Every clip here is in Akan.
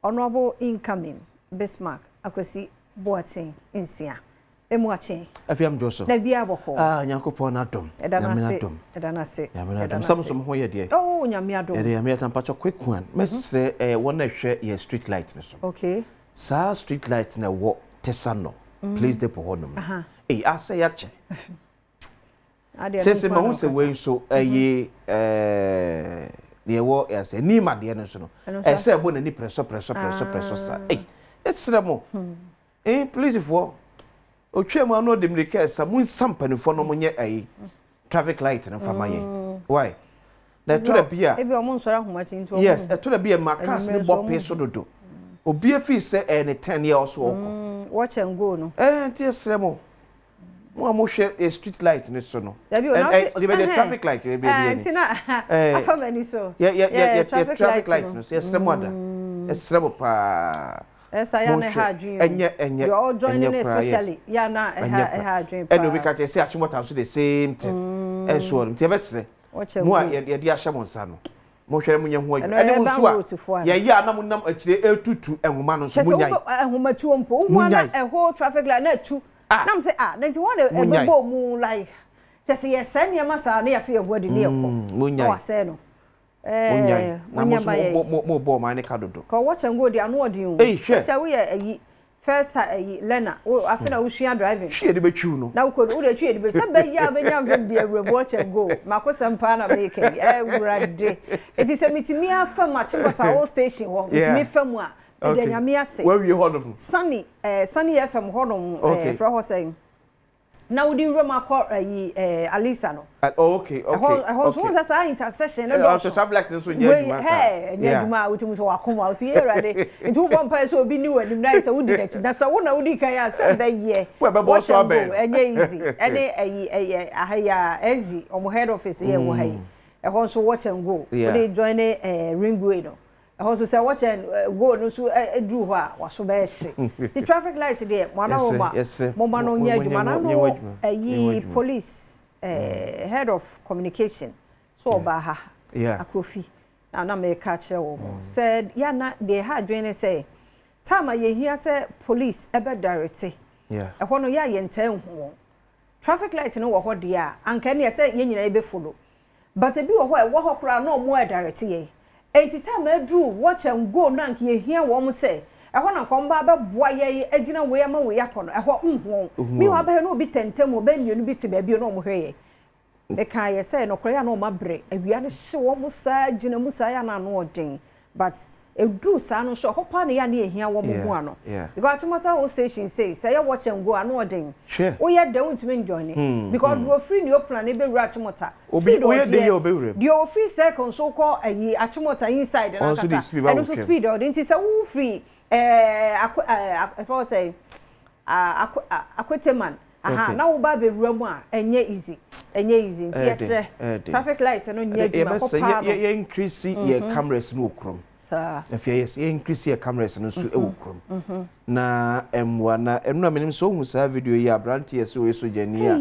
honorable incoming Bismarck akwasi Boating insia emuache afiam Joseph na bia boko nyankopon adom edanase samsom ho ye de oh nyame adom ye me atampacho quick one mesre wona hwe ye street light ne so okay sa street light na wo tesano please de pohonom ase ya che se ma hu se we so ne wo ase ni made ne so no se bo na ni presso sa esre mo please for otwem anu de mrika sa mun sampanifo no monye traffic light na fama ye why na to da bia ebi omo nsora homachi nto yes to da bia makas ne bope so dodo obi afi se ne 10 years so okọ watch and go no ti esre mo mo hwe street light ne so no the traffic light be be ni afa mani so traffic light no esre mo ada esre mo pa esa ya na ha adwin enye you all joining especially ya na ha adwin and we can say achimota so the same thing so nti ebesre mo ye de ahye mo nsa no mo hwere munye ho adwin ene so a ye ya na mo nam akire etutu enhoma no so munyai enhoma tuo mpo hu na eho traffic light na tu nam say nanti won ebebo mu like just ye send your masa na ya fe eho de ne ekọ munyai o se no munyai na mo bo ma ne kadodo ko watch and go de anu odin o say we ayi first learner o afina wo hua driving hwe de betwu no na ko wo de hwe de be say be ya be nyam fam bia watch and go makosam pa na make wurade it is a mitimi afam achimota all station ho mitimi fam a de nyame ase where we hodom sunny fm hodom fra ho say na wudi roma call Alisa no okay so say intersection no do traffic light so nyaduma nyaduma utim so akoma so ye rade ntu bo mpa so obi ni wanim na say wudi next na say wona wudi kan ya say be ye we be boss obe enye easy ene ahaya ezi omo head office ye wo hayi so watch and go we join ringway no also say watch and go no so edru ho a waso be hye the traffic light there mwana wo ma mo ma no nya adwuma na no police head of communication so oba ha akofi na me ka kire wo said ya na they had doing say time ye hear say police ebe direct ho no ya ye ntan ho traffic light no wo ho de a anka ne say ye nyina ebe follow but ebi wo ho e wo ho kra no mo direct ye enti time adru watch and go na nke ye hia wo mo say eho na komba be boa ye agina we ama we yakono eho nhwo mi wa be no obi tentem oba mienu bi te ba bi no mo hweye e kan ye say no kora ya no ma bre awia ne hye wo mo sa agina musa ya na no odin but edru sa no so hopa ne ya na ehia wo mo ho ano because tomata all station say ya watch and go ano odin o ye don't mean join because do free no plan e be wura tomata obi o ye dey obi wura the free second so call atomata inside na kasa and also speed odin ti say wo free if I say akweteman na wo ba be wura mu a enye easy nti yesre traffic light no nya duma ko pa ye increase ye cameras no okrom sir if yes ye increase ye cameras no so e okrom na emwa na enu na menim so hu sa video ye abrante ye so jani a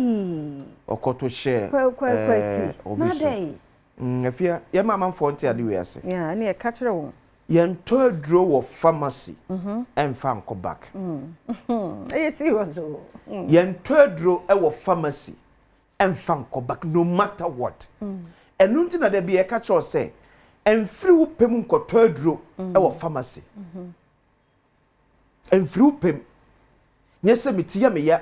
okoto share kwesi na dey afia ye mama mfonte ade we ase ya na ye ka kire wo yen to draw of pharmacy and fan ko back serious yen to draw e pharmacy and fan ko back no matter what enu nti na da bi e ka kire say enfiri wo pem ko to draw e pharmacy enfiri wo pem nyese metiya me ya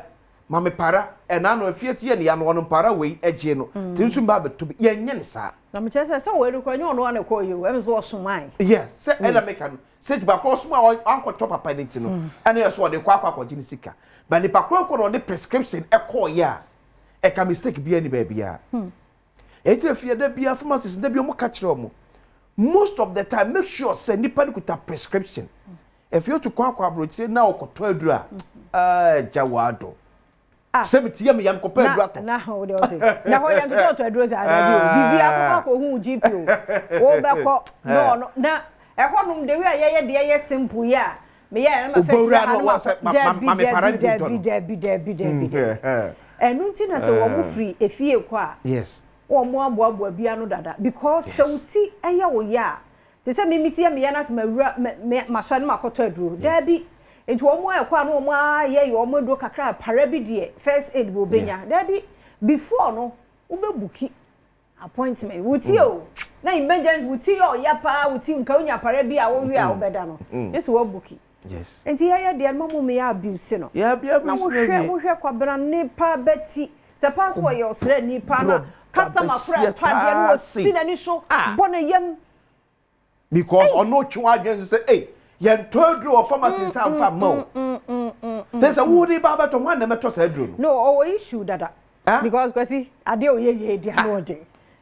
mame para ena no afie tie ne ya no no para we agye no tinsu mba beto ye nye ne sa na me chese se we ru kwanyo no na ko yo em so osumai yes se ela meka no se ba ko suma anko to papa ne ti no ene ye so de kwa gini sika ba ni pa ko no de prescription e ko ya e ka mistake bia ni ba bia e ti afie da bia pharmacist da bia mo ka kire mo most of the time make sure say nipa ni kuta prescription if you to kwa abrochire na okoto adura jawado semtia me yan ko pa adura to na ho de o se na ho yan to adura za ada bi bibia ko hu GP o be ko no na e ho num de wi aye de ye simple ya me ya na ma fe enu nti na se wo mu free efie ko a yes wo mo aboabo bia no dada because sauti eye wo ya Te se me mitie me yana se mawura ma so no makoto aduro da bi enti omo ekwa no omo aye ye omo do kakra para bi de first aid bo benya da bi before no ubebuki appointment wuti o na emergency wuti o ya pa wuti nka onya para bi a wo wi a obeda no yes wo buki yes enti ya de mamu me ya abuse no ya bia na wo hwe kwabra ne pa beti se pass for your sre ni pa na customer friend twade no si na ni so bona yam because ono twa adwen say eh yen todru of pharmacy san fa mo there's a woody baba to one na meto sa adru no o issue dada because kwesi ade o ye dia no de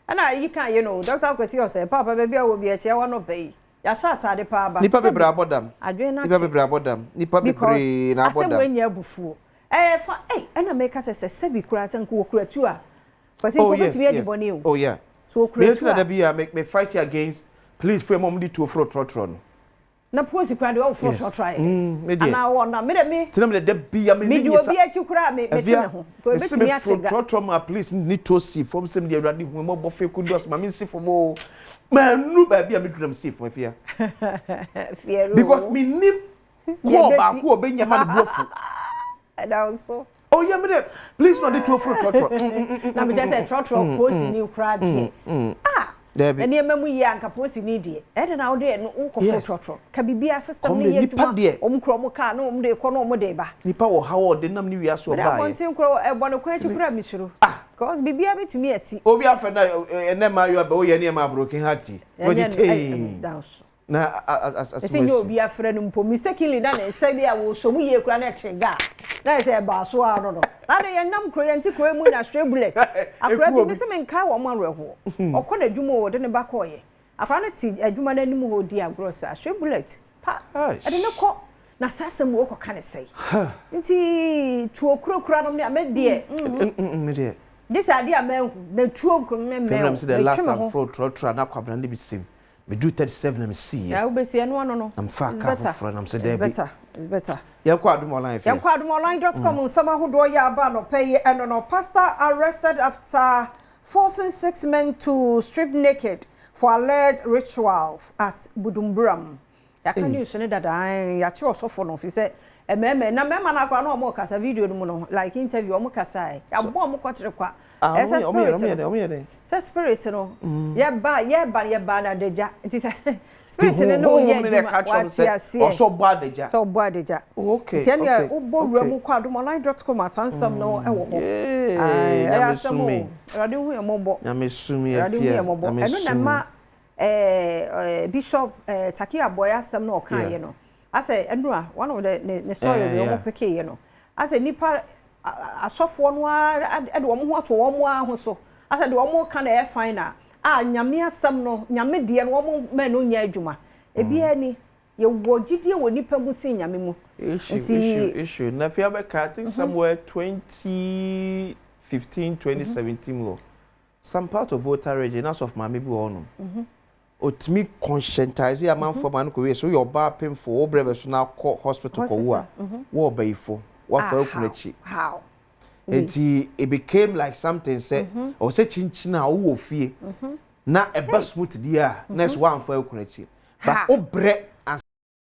ana you can doctor kwesi o say papa baby a wo bi e che wa no pay ya sha atade pa ba nipa bebre abodam adwen na nipa bebre abodam nipa bebre na abodam ase wanya bufuo fa ana make say sebi kura san ko kura tu a kwesi ko betimi adi boni o oh yeah so kura tu a be make me fight against please frame mom di to fro trotro no na posi kura de o fro trotro ana wona me tina me de bia me di obi a chi kura me tine ho ko betimi atega trotro ma please ni to see from sem de awrade hu mo bofe ku dos ma me si for mo manu ba bia me dunam see for fear because me nim ko ba ko obenya ma de brofu and also oh yeah me de please no the to fro trotro na me just say trotro posi ni kura de Debbie. And you ya nka posi ni die. E de na wo de no nko trotro. Ka bibia system ni ye duma. Omkro mo ka na omde ko no omde ba. Nipa wo ha wo de nam ni wiase o ba ye. Na kontin kro e bo no kwa chi kura misuru. Because bibia betumi asi. Obi afa na ene ma yo ba wo ye ne ma broken heart. Wo di tey. Na as we obi afra no mpo mistakenly na na say bia wo so mu ye kura na trigger. Na say ba so a no no. Na de ye nam kro ye nti kro mu na stray bullet. Akra bi se men ka wo man reho. Okọ na dwuma wo de ne ba ko ye. Akra na ti adwuma na nim ho di agros a stray bullet. Pa. E de ne ko na sasem wo ko ka ne sei. Nti tuo kro no me de me de. This idea men na tuo ko me me. The last time fraud trotro na kwabra ne bi sim. Me do 37 me see. Yeah, we see no. I'm far car friend. I'm say Debbie. It's better. Yankwa Adom online. Yankwa Adom online.com. Sama hudo ya ba no pay and no pastor arrested after forcing 6 men to strip naked for alleged rituals at Budumburam. Ya kan you say that ya chi osofo no fi say ememe na mema na kwa no mo kasa video no no like interview o mo kasa ya bo mo kwatere kwa esa spirit no ye ba na deja it is spirit no ye so bo adeja okay tell you ubo wura kwa adomonline.com asansam no e wo ho ya samu rade hu e mobo na mesumi afia eno na ma Bishop Taki Aboya sam no kan ye no I say enura one of the story we omo peke ye no I say nipa asofo no ade omo ho ato omo aho so I say de omo kan e fine na nyame asam no nyame de no omo ma no nya adwuma e bia ni ye wo gidie wo nipa mu sin nyame mu issue na fia be ka I think somewhere 2015 2017 some part of voter region as of mama bi wono otimi conscientize ya man for man ko we so your ba painful obrebe so na hospital ko wo a wo bayifo wa fa akunachi how it became like something say o say chinchina wo fie na e ba smooth dia next one fa akunachi but obre